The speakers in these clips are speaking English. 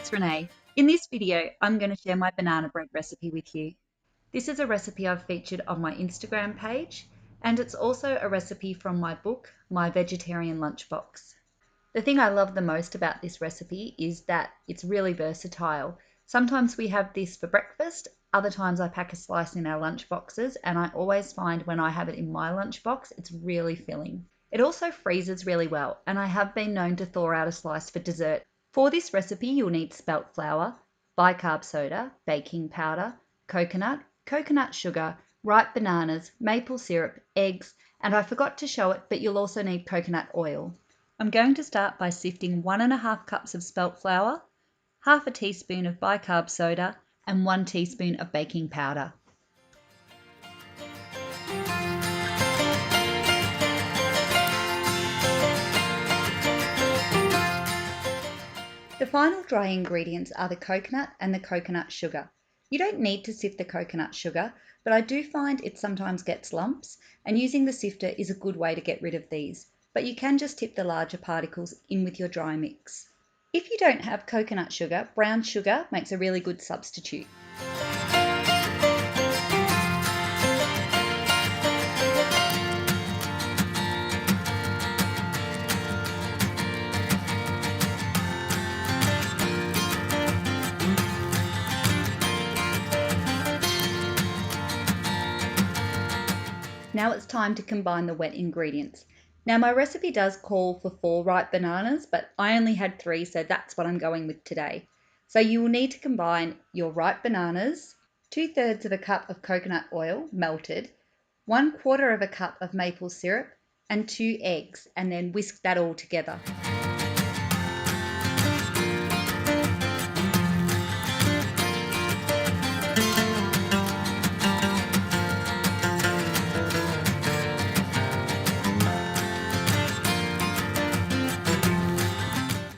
it's Renee. In this video, I'm going to share my banana bread recipe with you. This is a recipe I've featured on my Instagram page, and it's also a recipe from my book, My Vegetarian Lunchbox. The thing I love the most about this recipe is that it's really versatile. Sometimes we have this for breakfast, other times I pack a slice in our lunch boxes, and I always find when I have it in my lunchbox, it's really filling. It also freezes really well, and I have been known to thaw out a slice for dessert. For this recipe, you'll need spelt flour, bicarb soda, baking powder, coconut sugar, ripe bananas, maple syrup, eggs, and I forgot to show it, but you'll also need coconut oil. I'm going to start by sifting 1½ cups of spelt flour, half a teaspoon of bicarb soda, and 1 teaspoon of baking powder. The final dry ingredients are the coconut and the coconut sugar. You don't need to sift the coconut sugar, but I do find it sometimes gets lumps, and using the sifter is a good way to get rid of these, but you can just tip the larger particles in with your dry mix. If you don't have coconut sugar, brown sugar makes a really good substitute. Now it's time to combine the wet ingredients. Now my recipe does call for 4 ripe bananas, but I only had 3, so that's what I'm going with today. So you will need to combine your ripe bananas, 2/3 of a cup of coconut oil melted, 1/4 of a cup of maple syrup, and 2 eggs, and then whisk that all together.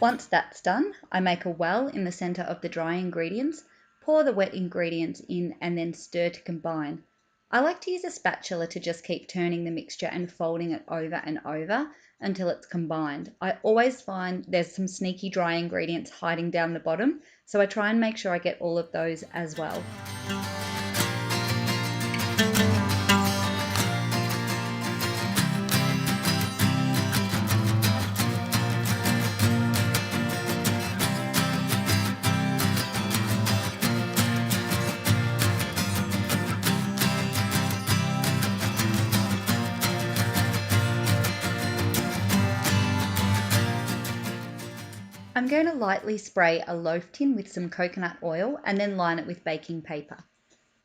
Once that's done, I make a well in the center of the dry ingredients, pour the wet ingredients in, and then stir to combine. I like to use a spatula to just keep turning the mixture and folding it over and over until it's combined. I always find there's some sneaky dry ingredients hiding down the bottom, so I try and make sure I get all of those as well. I'm going to lightly spray a loaf tin with some coconut oil and then line it with baking paper.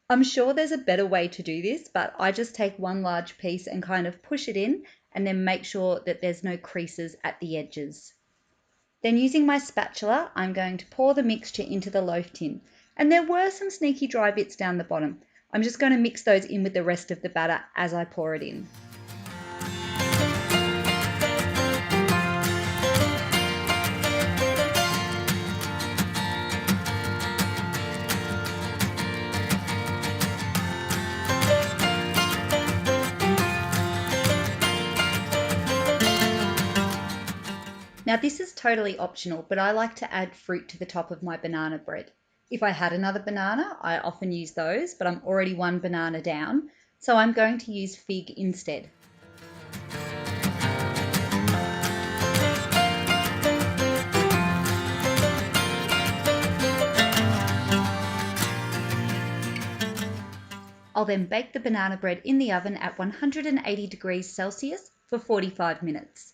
I'm sure there's a better way to do this, but I just take one large piece and kind of push it in and then make sure that there's no creases at the edges. Then using my spatula, I'm going to pour the mixture into the loaf tin. And there were some sneaky dry bits down the bottom. I'm just going to mix those in with the rest of the batter as I pour it in. Now this is totally optional, but I like to add fruit to the top of my banana bread. If I had another banana, I often use those, but I'm already 1 banana down, so I'm going to use fig instead. I'll then bake the banana bread in the oven at 180 degrees Celsius for 45 minutes.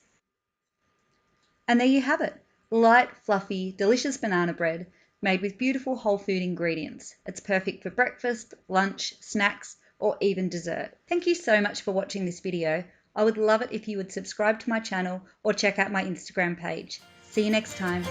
And there you have it, light, fluffy, delicious banana bread made with beautiful whole food ingredients. It's perfect for breakfast, lunch, snacks, or even dessert. Thank you so much for watching this video. I would love it if you would subscribe to my channel or check out my Instagram page. See you next time.